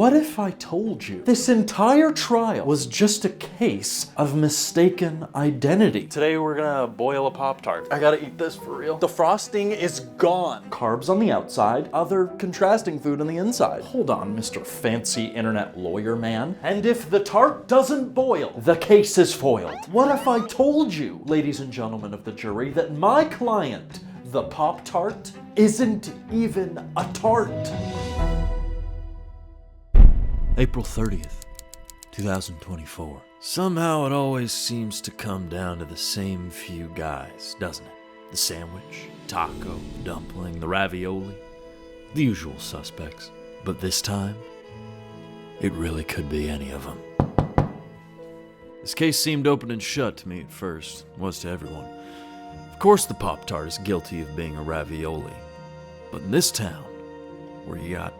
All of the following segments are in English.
What if I told you this entire trial was just a case of mistaken identity? Today we're gonna boil a Pop-Tart. I gotta eat this for real. The frosting is gone. Carbs on the outside, other contrasting food on the inside. Hold on, Mr. Fancy Internet Lawyer Man. And if the tart doesn't boil, the case is foiled. What if I told you, ladies and gentlemen of the jury, that my client, the Pop-Tart, isn't even a tart? April 30th, 2024. Somehow it always seems to come down to the same few guys, doesn't it? The sandwich, taco, dumpling, the ravioli, the usual suspects. But this time, it really could be any of them. This case seemed open and shut to me at first, was to everyone. Of course the Pop-Tart is guilty of being a ravioli. But in this town, where you got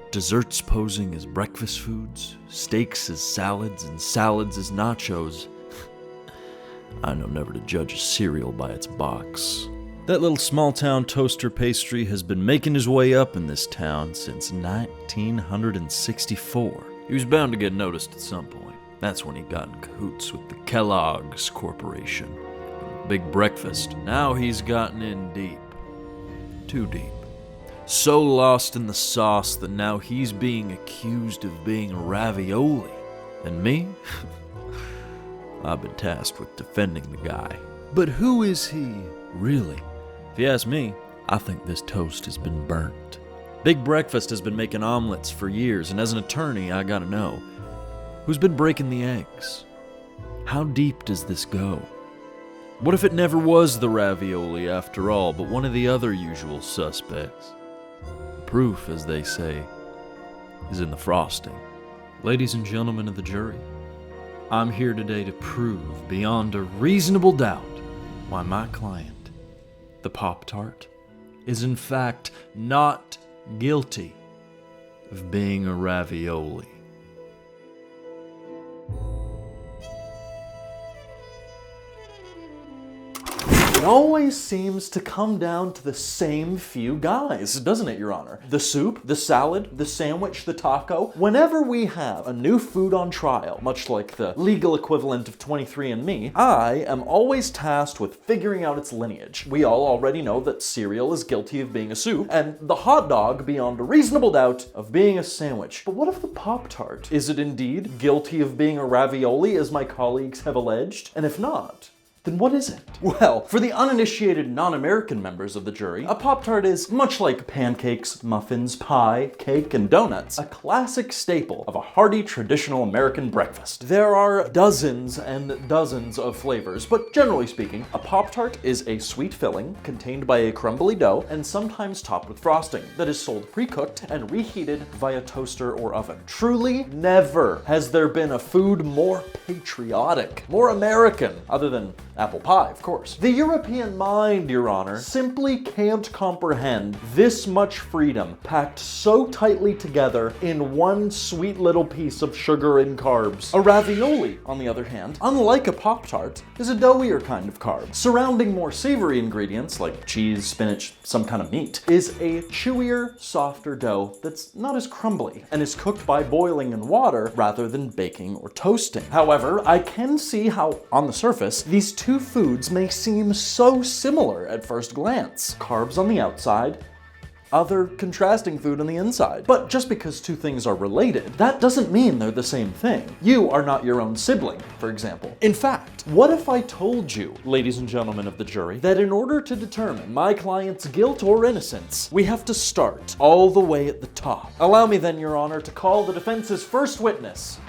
desserts posing as breakfast foods, steaks as salads, and salads as nachos, I know never to judge a cereal by its box. That little small-town toaster pastry has been making his way up in this town since 1964. He was bound to get noticed at some point. That's when he got in cahoots with the Kellogg's Corporation. Big breakfast. Now he's gotten in deep. Too deep. So lost in the sauce that now he's being accused of being a ravioli. And me? I've been tasked with defending the guy. But who is he, really? If you ask me, I think this toast has been burnt. Big Breakfast has been making omelets for years, and as an attorney, I gotta know, who's been breaking the eggs? How deep does this go? What if it never was the ravioli after all, but one of the other usual suspects? Proof, as they say, is in the frosting. Ladies and gentlemen of the jury, I'm here today to prove beyond a reasonable doubt why my client, the Pop-Tart, is in fact not guilty of being a ravioli. It always seems to come down to the same few guys, doesn't it, Your Honor? The soup, the salad, the sandwich, the taco. Whenever we have a new food on trial, much like the legal equivalent of 23andMe, I am always tasked with figuring out its lineage. We all already know that cereal is guilty of being a soup, and the hot dog, beyond a reasonable doubt, of being a sandwich. But what of the Pop-Tart? Is it indeed guilty of being a ravioli, as my colleagues have alleged? And if not, then what is it? Well, for the uninitiated non-American members of the jury, a Pop-Tart is, much like pancakes, muffins, pie, cake, and donuts, a classic staple of a hearty traditional American breakfast. There are dozens and dozens of flavors, but generally speaking, a Pop-Tart is a sweet filling contained by a crumbly dough and sometimes topped with frosting that is sold pre-cooked and reheated via toaster or oven. Truly, never has there been a food more patriotic, more American, other than apple pie, of course. The European mind, Your Honor, simply can't comprehend this much freedom packed so tightly together in one sweet little piece of sugar and carbs. A ravioli, on the other hand, unlike a Pop-Tart, is a doughier kind of carb. Surrounding more savory ingredients like cheese, spinach, some kind of meat, is a chewier, softer dough that's not as crumbly and is cooked by boiling in water rather than baking or toasting. However, I can see how, on the surface, these two foods may seem so similar at first glance. Carbs on the outside, other contrasting food on the inside. But just because two things are related, that doesn't mean they're the same thing. You are not your own sibling, for example. In fact, what if I told you, ladies and gentlemen of the jury, that in order to determine my client's guilt or innocence, we have to start all the way at the top? Allow me then, Your Honor, to call the defense's first witness.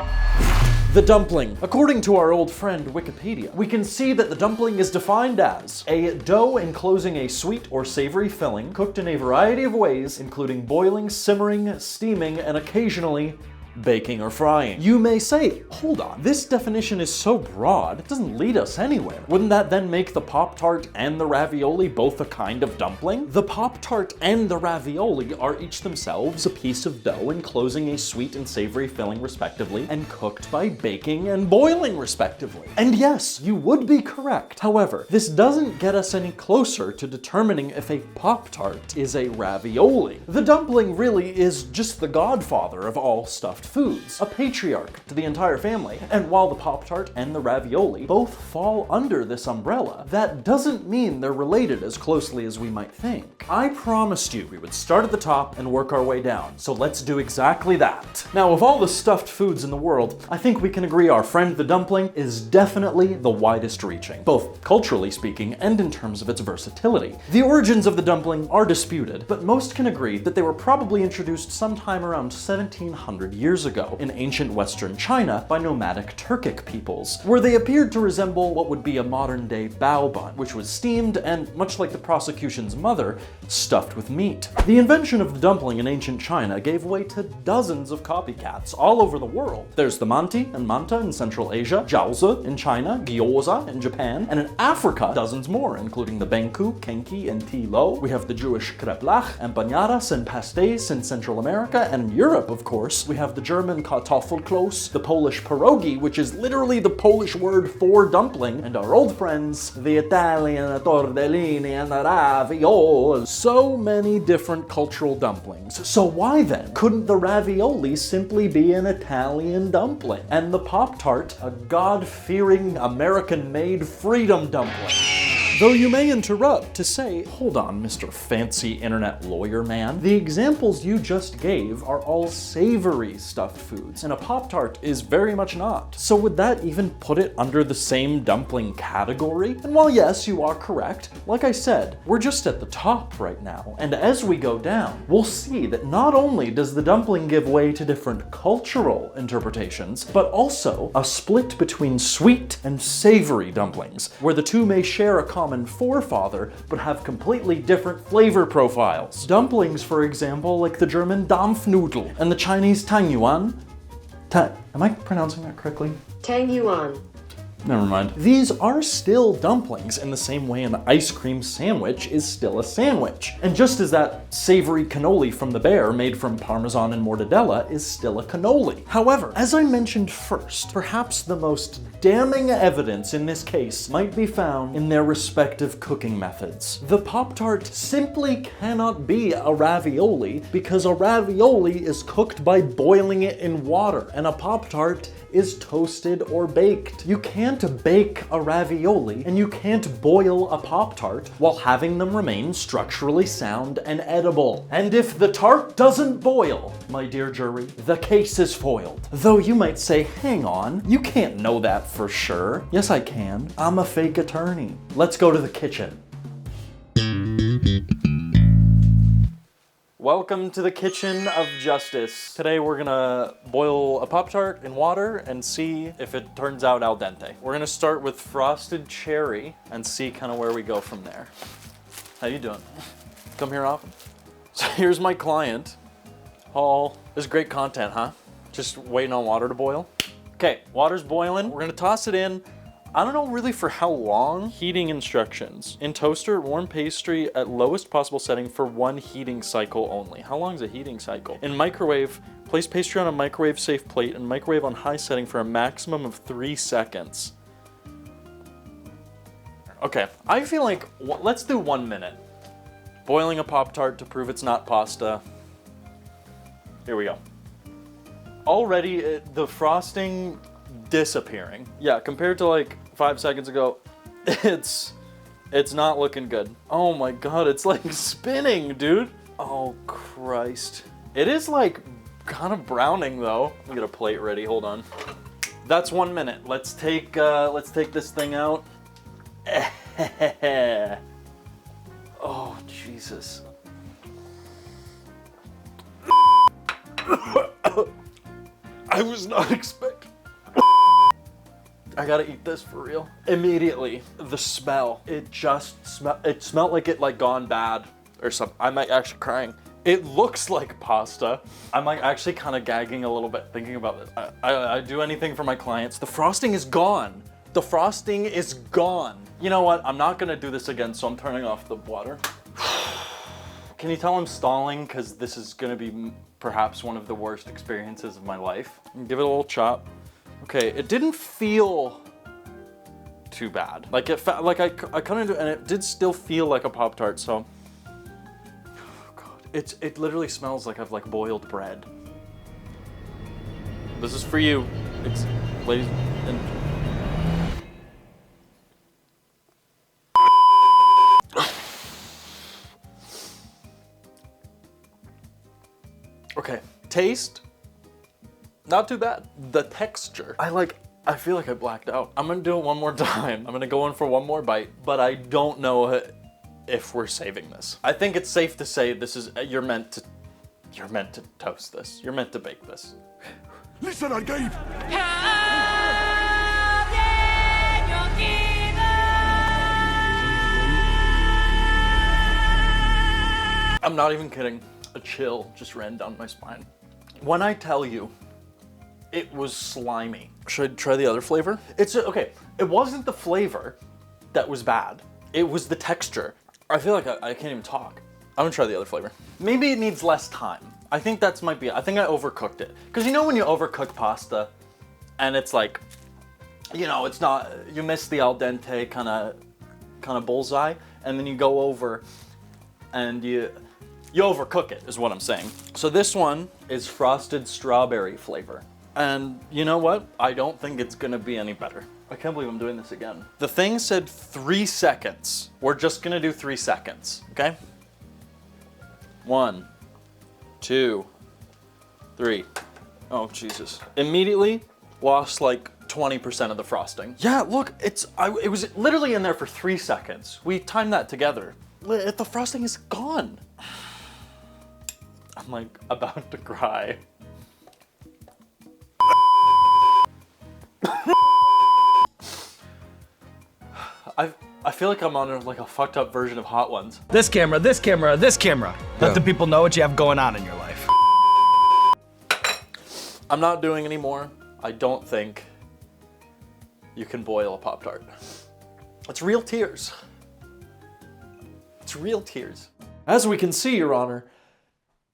The dumpling. According to our old friend Wikipedia, we can see that the dumpling is defined as a dough enclosing a sweet or savory filling, cooked in a variety of ways, including boiling, simmering, steaming, and occasionally baking or frying. You may say, hold on, this definition is so broad, it doesn't lead us anywhere. Wouldn't that then make the Pop-Tart and the ravioli both a kind of dumpling? The Pop-Tart and the ravioli are each themselves a piece of dough enclosing a sweet and savory filling respectively, and cooked by baking and boiling respectively. And yes, you would be correct. However, this doesn't get us any closer to determining if a Pop-Tart is a ravioli. The dumpling really is just the godfather of all stuffed stuffed foods, a patriarch to the entire family. And while the Pop-Tart and the ravioli both fall under this umbrella, that doesn't mean they're related as closely as we might think. I promised you we would start at the top and work our way down, so let's do exactly that. Now, of all the stuffed foods in the world, I think we can agree our friend the dumpling is definitely the widest reaching, both culturally speaking and in terms of its versatility. The origins of the dumpling are disputed, but most can agree that they were probably introduced sometime around 1700 years ago in ancient Western China by nomadic Turkic peoples, where they appeared to resemble what would be a modern-day bao bun, which was steamed and, much like the prosecution's mother, stuffed with meat. The invention of the dumpling in ancient China gave way to dozens of copycats all over the world. There's the manti and manta in Central Asia, jiaozi in China, gyoza in Japan, and in Africa, dozens more, including the benku, kenki, and tilo. We have the Jewish kreplach, empanadas, and pastéis in Central America, and in Europe, of course, we have the German kartoffelkloß, the Polish pierogi, which is literally the Polish word for dumpling, and our old friends, the Italian tortellini and the ravioli. So many different cultural dumplings. So why then couldn't the ravioli simply be an Italian dumpling? And the Pop-Tart a God-fearing, American-made freedom dumpling? Though you may interrupt to say, hold on, Mr. Fancy Internet Lawyer Man, the examples you just gave are all savory stuffed foods, and a Pop-Tart is very much not. So would that even put it under the same dumpling category? And while yes, you are correct, like I said, we're just at the top right now, and as we go down, we'll see that not only does the dumpling give way to different cultural interpretations, but also a split between sweet and savory dumplings, where the two may share a common forefather, but have completely different flavor profiles. Dumplings, for example, like the German Dampfnudel and the Chinese Tangyuan. Am I pronouncing that correctly? Tangyuan. Never mind. These are still dumplings in the same way an ice cream sandwich is still a sandwich. And just as that savory cannoli from the Bear made from Parmesan and mortadella is still a cannoli. However, as I mentioned first, perhaps the most damning evidence in this case might be found in their respective cooking methods. The Pop-Tart simply cannot be a ravioli because a ravioli is cooked by boiling it in water, and a Pop-Tart is toasted or baked. You can't bake a ravioli and you can't boil a Pop-Tart while having them remain structurally sound and edible. And if the tart doesn't boil, my dear jury, the case is foiled. Though you might say, hang on, you can't know that for sure. Yes, I can. I'm a fake attorney. Let's go to the kitchen. Welcome to the kitchen of justice. Today we're gonna boil a Pop-Tart in water and see if it turns out al dente. We're gonna start with frosted cherry and see kind of where we go from there. How you doing? Come here often? So here's my client, Paul. This is great content, huh? Just waiting on water to boil. Okay, water's boiling. We're gonna toss it in. I don't know really for how long. Heating instructions. In toaster, warm pastry at lowest possible setting for 1 heating cycle only. How long is a heating cycle? In microwave, place pastry on a microwave safe plate and microwave on high setting for a maximum of 3 seconds. Okay, I feel like, let's do 1 minute. Boiling a Pop-Tart to prove it's not pasta. Here we go. Already, the frosting disappearing. Yeah, compared to like 5 seconds ago, it's not looking good. Oh my god, it's like spinning, dude. Oh Christ. It is like kind of browning though. Let me get a plate ready, hold on. That's 1 minute. Let's take this thing out. Oh Jesus. I was not expecting. I gotta eat this for real. Immediately, the smell. It smelled like it like gone bad or something. I'm like actually crying. It looks like pasta. I'm like actually kind of gagging a little bit thinking about this. I do anything for my clients. The frosting is gone. The frosting is gone. You know what? I'm not gonna do this again, so I'm turning off the water. Can you tell I'm stalling? Because this is gonna be perhaps one of the worst experiences of my life. Give it a little chop. Okay, it didn't feel too bad. Like it felt like I cut into it and it did still feel like a Pop-Tart, so. Oh God, it literally smells like I've like boiled bread. This is for you, ladies and... Okay, taste, not too bad. The texture, I feel like I blacked out. I'm gonna do it one more time. I'm gonna go in for one more bite, but I don't know if we're saving this. I think it's safe to say this is, you're meant to toast this. You're meant to bake this. Listen, I gave. I'm not even kidding. A chill just ran down my spine. When I tell you, it was slimy. Should I try the other flavor? Okay, it wasn't the flavor that was bad. It was the texture. I feel like I can't even talk. I'm gonna try the other flavor. Maybe it needs less time. I think I overcooked it. Cause you know when you overcook pasta and it's like, you know, it's not, you miss the al dente kind of bullseye, and then you go over and you overcook it, is what I'm saying. So this one is frosted strawberry flavor. And you know what? I don't think it's gonna be any better. I can't believe I'm doing this again. The thing said 3 seconds. We're just gonna do 3 seconds, okay? 1, 2, 3. Oh, Jesus. Immediately lost like 20% of the frosting. Yeah, look, it was literally in there for 3 seconds. We timed that together. The frosting is gone. I'm like about to cry. I feel like I'm on like a fucked up version of Hot Ones. This camera, this camera, this camera. Let the people know what you have going on in your life. I'm not doing any more. I don't think you can boil a Pop-Tart. It's real tears. It's real tears. As we can see, Your Honor,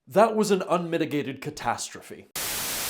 that was an unmitigated catastrophe.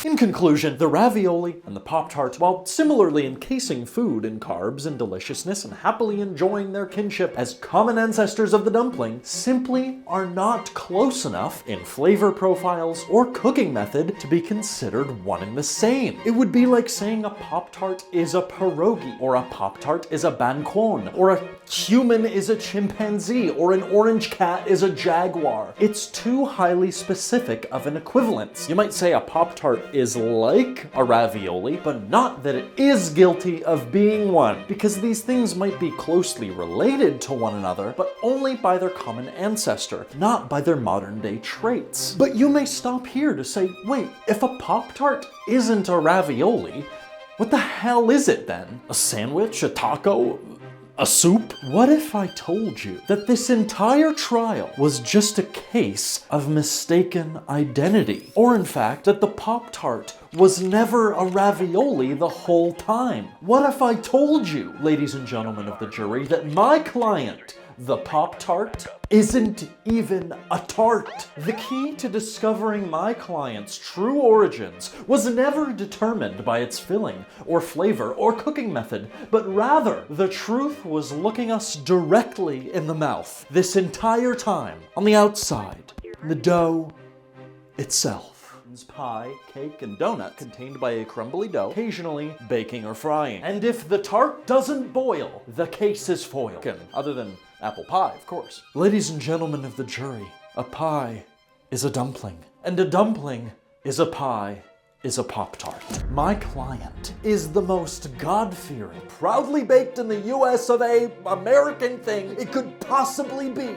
In conclusion, the ravioli and the Pop-Tart, while similarly encasing food in carbs and deliciousness and happily enjoying their kinship as common ancestors of the dumpling, simply are not close enough in flavor profiles or cooking method to be considered one and the same. It would be like saying a Pop-Tart is a pierogi, or a Pop-Tart is a bancone, or a human is a chimpanzee, or an orange cat is a jaguar. It's too highly specific of an equivalence. You might say a Pop-Tart is like a ravioli, but not that it is guilty of being one, because these things might be closely related to one another, but only by their common ancestor, not by their modern day traits. But you may stop here to say, wait, if a Pop-Tart isn't a ravioli, what the hell is it then? A sandwich? A taco? A soup? What if I told you that this entire trial was just a case of mistaken identity? Or in fact, that the Pop-Tart was never a ravioli the whole time? What if I told you, ladies and gentlemen of the jury, that my client, the Pop-Tart, isn't even a tart? The key to discovering my client's true origins was never determined by its filling, or flavor, or cooking method, but rather the truth was looking us directly in the mouth this entire time, on the outside, in the dough itself. Pie, cake, and donut contained by a crumbly dough, occasionally baking or frying. And if the tart doesn't boil, the case is foiled. Other than apple pie, of course. Ladies and gentlemen of the jury, a pie is a dumpling, and a dumpling is a pie is a Pop-Tart. My client is the most God-fearing, proudly baked in the US of A American thing it could possibly be.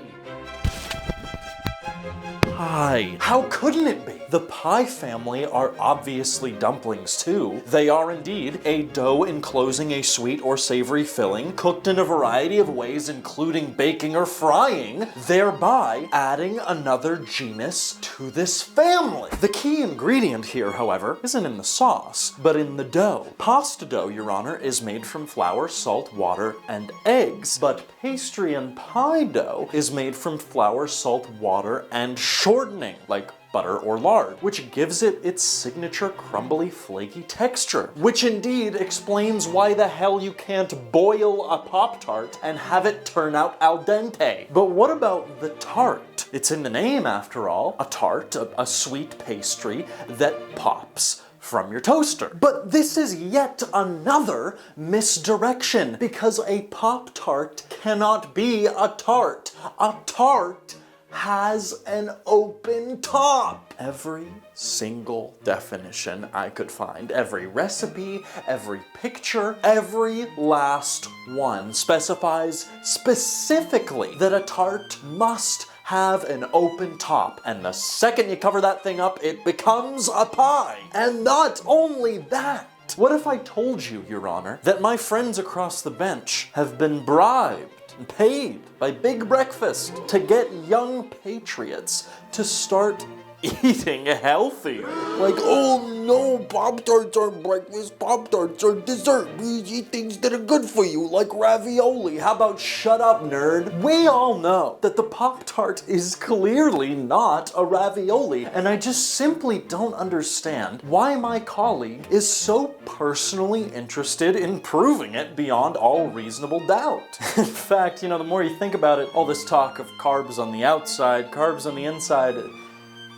Pie. How couldn't it be? The pie family are obviously dumplings too. They are indeed a dough enclosing a sweet or savory filling, cooked in a variety of ways including baking or frying, thereby adding another genus to this family. The key ingredient here, however, isn't in the sauce, but in the dough. Pasta dough, Your Honor, is made from flour, salt, water, and eggs, but pastry and pie dough is made from flour, salt, water, and shortening, like butter or lard, which gives it its signature crumbly, flaky texture, which indeed explains why the hell you can't boil a Pop-Tart and have it turn out al dente. But what about the tart? It's in the name, after all. A tart, a sweet pastry that pops. from your toaster. But this is yet another misdirection, because a Pop-Tart cannot be a tart. A tart has an open top. Every single definition I could find, every recipe, every picture, every last one specifies specifically that a tart must have an open top, and the second you cover that thing up, it becomes a pie. And not only that, what if I told you, Your Honor, that my friends across the bench have been bribed and paid by Big Breakfast to get young patriots to start eating healthier? Like, oh no, Pop-Tarts aren't breakfast, Pop-Tarts are dessert. We eat things that are good for you, like ravioli. How about shut up, nerd? We all know that the Pop-Tart is clearly not a ravioli, and I just simply don't understand why my colleague is so personally interested in proving it beyond all reasonable doubt. In fact, the more you think about it, all this talk of carbs on the outside, carbs on the inside,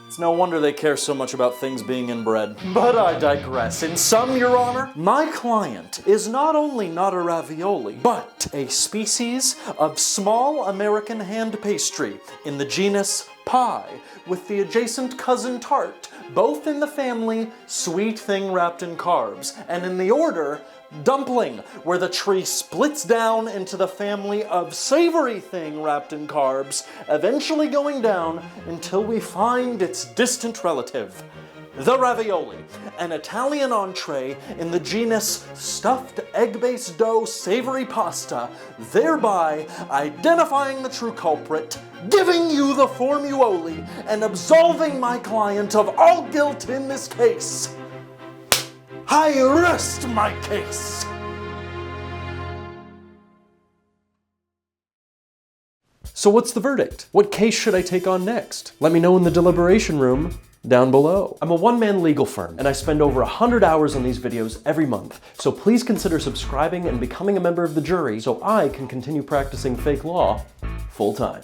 it's no wonder they care so much about things being in bread. But I digress. In sum, Your Honor, my client is not only not a ravioli, but a species of small American hand pastry in the genus pie, with the adjacent cousin tart, both in the family sweet thing wrapped in carbs, and in the order dumpling, where the tree splits down into the family of savory thing wrapped in carbs, eventually going down until we find its distant relative, the ravioli, an Italian entree in the genus stuffed egg-based dough savory pasta, thereby identifying the true culprit, giving you the formuoli, and absolving my client of all guilt in this case. I rest my case. So what's the verdict? What case should I take on next? Let me know in the deliberation room down below. I'm a one-man legal firm, and I spend over 100 hours on these videos every month, so please consider subscribing and becoming a member of the jury so I can continue practicing fake law full-time.